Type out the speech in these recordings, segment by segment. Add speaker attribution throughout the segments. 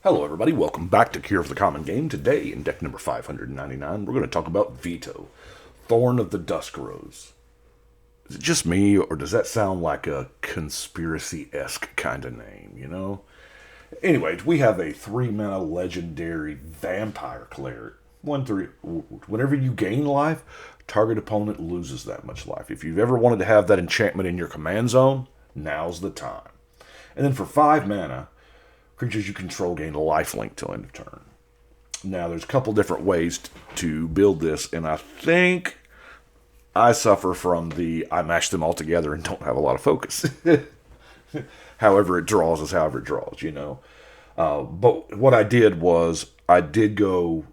Speaker 1: Hello everybody, welcome back to Cure for the Common Game. Today, in deck number 599, we're going to talk about Vito, Thorn of the Dusk Rose. Is it just me, or does that sound like a conspiracy-esque kind of name, you know? Anyway, we have a 3-mana legendary vampire cleric. 1/3. Whenever you gain life, target opponent loses that much life. If you've ever wanted to have that enchantment in your command zone, now's the time. And then for 5 mana, creatures you control gain a lifelink till end of turn. Now, there's a couple different ways to build this, and I think I suffer from I mash them all together and don't have a lot of focus. However it draws is however it draws, you know. But what I did was, I did go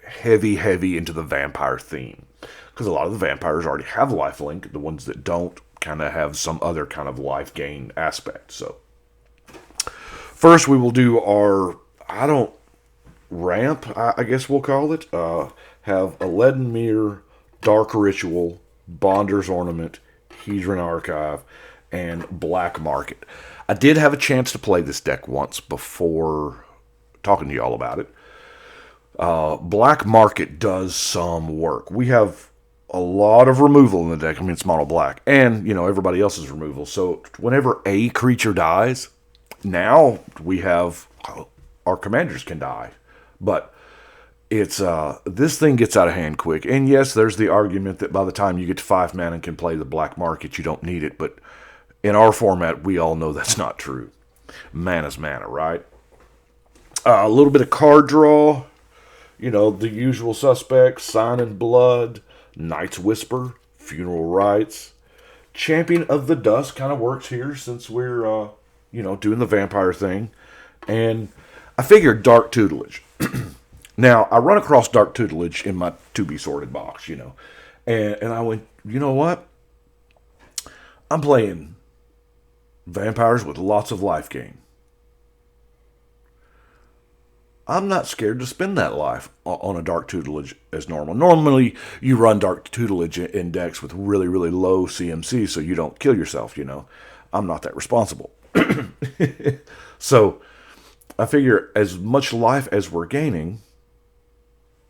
Speaker 1: heavy into the vampire theme. Because a lot of the vampires already have lifelink. The ones that don't kind of have some other kind of life gain aspect, so. First, we will do our, ramp, I guess we'll call it. Have a Leaden Mirror, Dark Ritual, Bonder's Ornament, Hedron Archive, and Black Market. I did have a chance to play this deck once before talking to y'all about it. Black Market does some work. We have a lot of removal in the deck. I mean, it's mono black. And, you know, everybody else's removal. So, whenever a creature dies, now we have our commanders can die, but it's this thing gets out of hand quick. And yes, there's the argument that by the time you get to 5 mana and can play the black market, you don't need it. But in our format, we all know that's not true. Mana's mana, right? A little bit of card draw, you know, the usual suspects: Sign in Blood, Night's Whisper, Funeral Rites, Champion of the Dusk kind of works here since we're doing the vampire thing. And I figured Dark Tutelage. Now, I run across Dark Tutelage in my to-be-sorted box, you know. And I went, you know what? I'm playing vampires with lots of life gain. I'm not scared to spend that life on a Dark Tutelage as normal. Normally, you run Dark Tutelage in decks with really, really low CMC so you don't kill yourself, you know. I'm not that responsible. So, I figure as much life as we're gaining,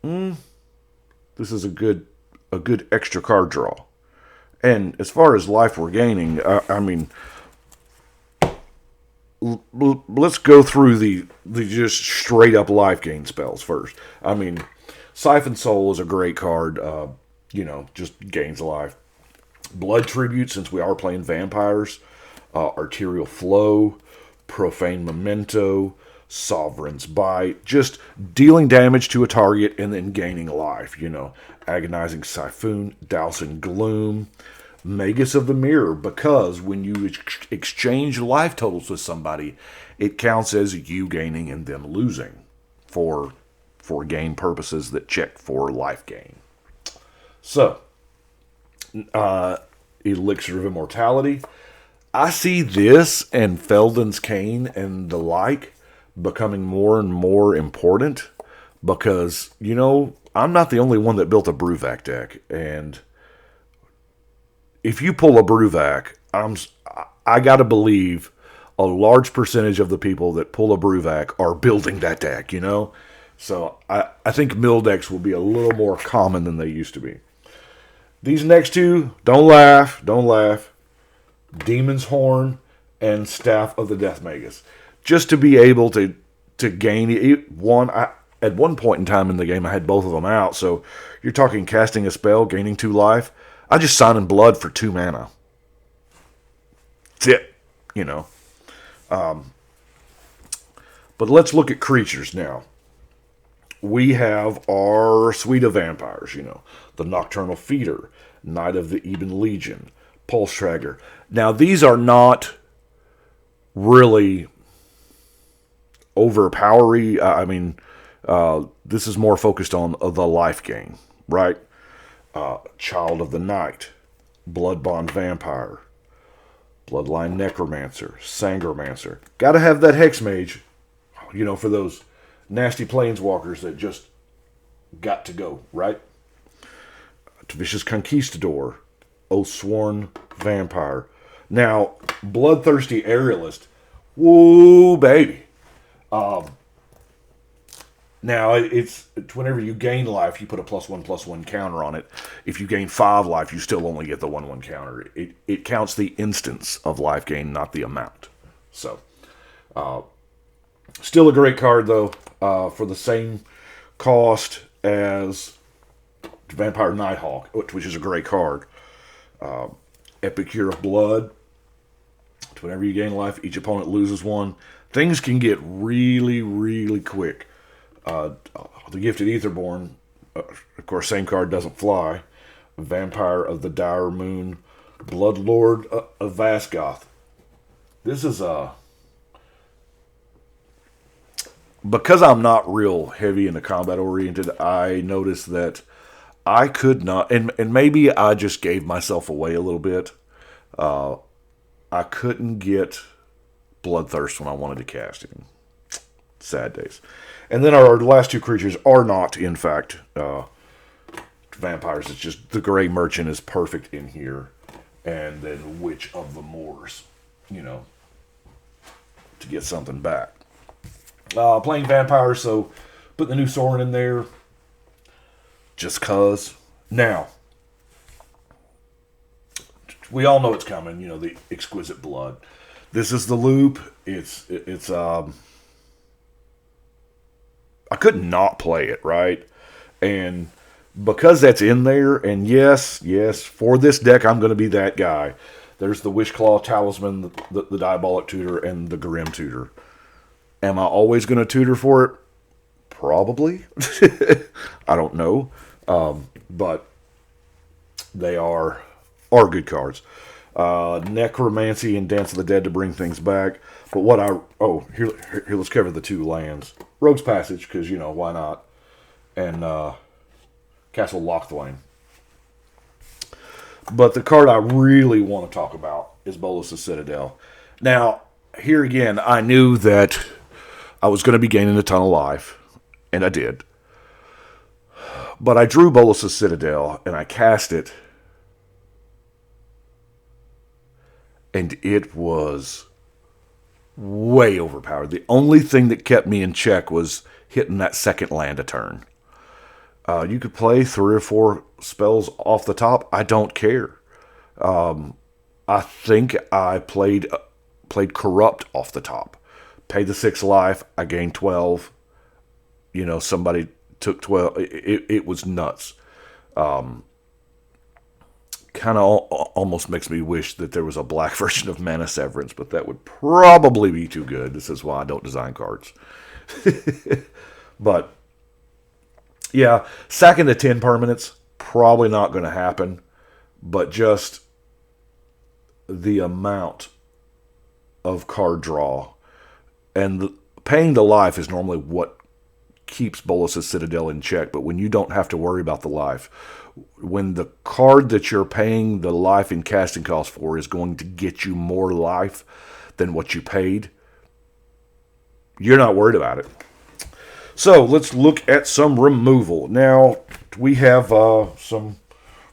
Speaker 1: this is a good extra card draw. And as far as life we're gaining, let's go through the just straight up life gain spells first. I mean, Siphon Soul is a great card. Just gains life. Blood Tribute, since we are playing vampires. Arterial Flow, Profane Memento, Sovereign's Bite, just dealing damage to a target and then gaining life, you know. Agonizing Siphon, Dousing Gloom, Magus of the Mirror, because when you exchange life totals with somebody, it counts as you gaining and them losing for gain purposes that check for life gain. So, Elixir of Immortality. I see this and Felden's Cane and the like becoming more and more important because, you know, I'm not the only one that built a Bruvac deck. And if you pull a Bruvac, I got to believe a large percentage of the people that pull a Bruvac are building that deck, you know? So I think mill decks will be a little more common than they used to be. These next two, don't laugh. Demon's Horn and Staff of the Death Magus. Just to be able to gain one. At one point in time in the game, I had both of them out. So you're talking casting a spell, gaining 2 life. I just Sign in Blood for 2 mana. That's it, you know. But let's look at creatures now. We have our suite of vampires, you know. The Nocturnal Feeder, Knight of the Eben Legion, Pulse Tracker. Now, these are not really overpowery. This is more focused on the life gain, right? Child of the Night, Bloodbond Vampire, Bloodline Necromancer, Sangromancer. Got to have that Hex Mage, you know, for those nasty planeswalkers that just got to go, right? Vicious Conquistador, Oathsworn Vampire. Now, Bloodthirsty Aerialist. Woo, baby. Now, it's whenever you gain life, you put a +1/+1 counter on it. If you gain 5 life, you still only get the 1/1 counter. It counts the instance of life gain, not the amount. So, still a great card, though, for the same cost as Vampire Nighthawk, which is a great card. Epicure of Blood. Whenever you gain life, each opponent loses one. Things can get really, really quick. The Gifted Aetherborn, of course, same card doesn't fly. Vampire of the Dire Moon, Bloodlord of Vasgoth. This is because I'm not real heavy into combat oriented. I noticed that I could not, and maybe I just gave myself away a little bit. I couldn't get Bloodthirst when I wanted to cast him. Sad days. And then our last 2 creatures are not, in fact, vampires. It's just the Grey Merchant is perfect in here. And then Witch of the Moors, to get something back. Playing vampires, so put the new Thorn in there. Just cuz. Now, we all know it's coming, the Exquisite Blood. This is the loop. It's I could not play it, right? And because that's in there, and yes, for this deck, I'm going to be that guy. There's the Wishclaw Talisman, the Diabolic Tutor, and the Grim Tutor. Am I always going to tutor for it? Probably. I don't know. But they are good cards. Necromancy and Dance of the Dead to bring things back. But here let's cover the 2 lands. Rogue's Passage, because, why not? And Castle Lochthwain. But the card I really want to talk about is Bolus of Citadel. Now, here again, I knew that I was going to be gaining a ton of life, and I did. But I drew Bolus of Citadel, and I cast it, and it was way overpowered. The only thing that kept me in check was hitting that second land a turn. You could play 3 or 4 spells off the top. I don't care. I think I played Corrupt off the top. Paid the 6 life. I gained 12. Somebody took 12. It was nuts. Kind of almost makes me wish that there was a black version of Mana Severance, but that would probably be too good. This is why I don't design cards. But, yeah, sacking the 10 permanents, probably not going to happen, but just the amount of card draw and paying the life is normally what keeps Bolus of Citadel in check, but when you don't have to worry about the life, when the card that you're paying the life and casting cost for is going to get you more life than what you paid, you're not worried about it. So let's look at some removal. Now, we have some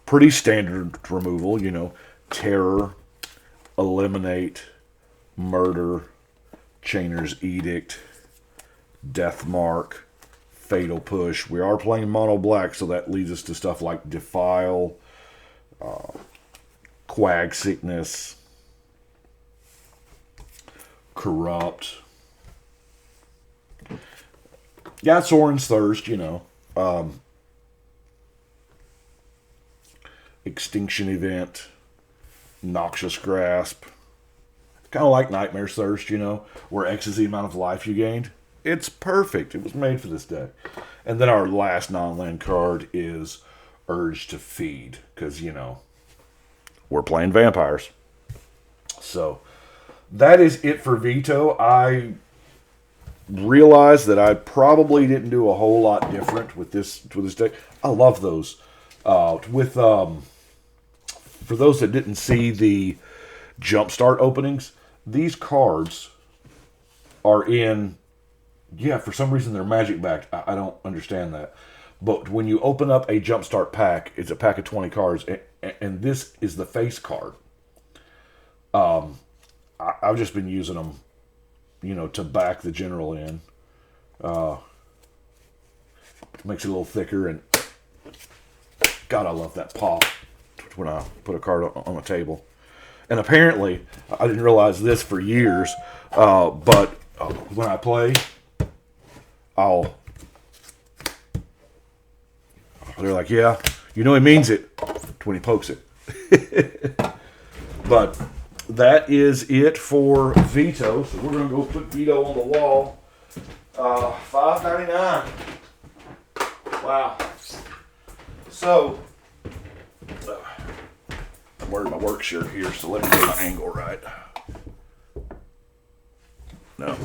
Speaker 1: pretty standard removal, Terror, Eliminate, Murder, Chainer's Edict, Deathmark, Fatal Push. We are playing mono black, so that leads us to stuff like Defile, Quag Sickness, Corrupt. Yeah, Soren's Thirst, Extinction Event, Noxious Grasp. Kind of like Nightmare's Thirst, where X is the amount of life you gained. It's perfect. It was made for this deck. And then our last non-land card is Urge to Feed, because, we're playing vampires. So, that is it for Vito. I realized that I probably didn't do a whole lot different with this deck. I love those. For those that didn't see the Jumpstart openings, these cards are in. Yeah, for some reason they're magic backed. I don't understand that. But when you open up a Jumpstart pack, it's a pack of 20 cards, and this is the face card. I've just been using them, to back the general in. Makes it a little thicker, and God, I love that pop when I put a card on the table. And apparently, I didn't realize this for years, but when I play, they're like, yeah, you know he means it when he pokes it. But that is it for Vito. So we're going to go put Vito on the wall. $5.99. Wow. So, I'm wearing my work shirt here, so let me get my angle right. No.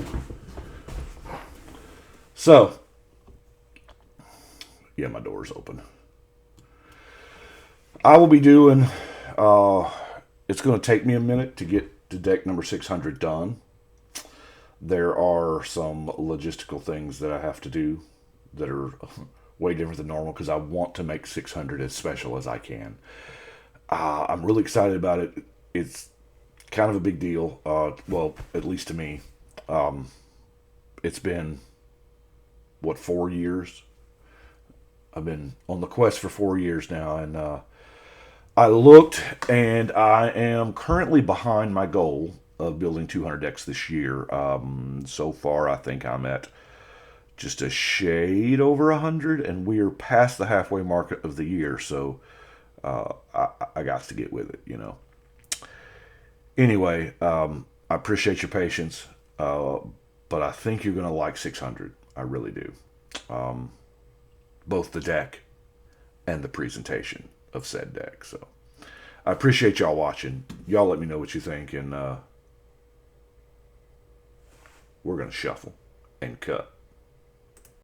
Speaker 1: So, yeah, my door's open. I will be doing, it's going to take me a minute to get to deck number 600 done. There are some logistical things that I have to do that are way different than normal because I want to make 600 as special as I can. I'm really excited about it. It's kind of a big deal. Well, at least to me. It's been, 4 years? I've been on the quest for 4 years now, and I looked, and I am currently behind my goal of building 200 decks this year. So far, I think I'm at just a shade over 100, and we are past the halfway mark of the year, so I got to get with it, Anyway, I appreciate your patience, but I think you're going to like 600. I really do. Both the deck and the presentation of said deck. So I appreciate y'all watching. Y'all let me know what you think, and we're going to shuffle and cut.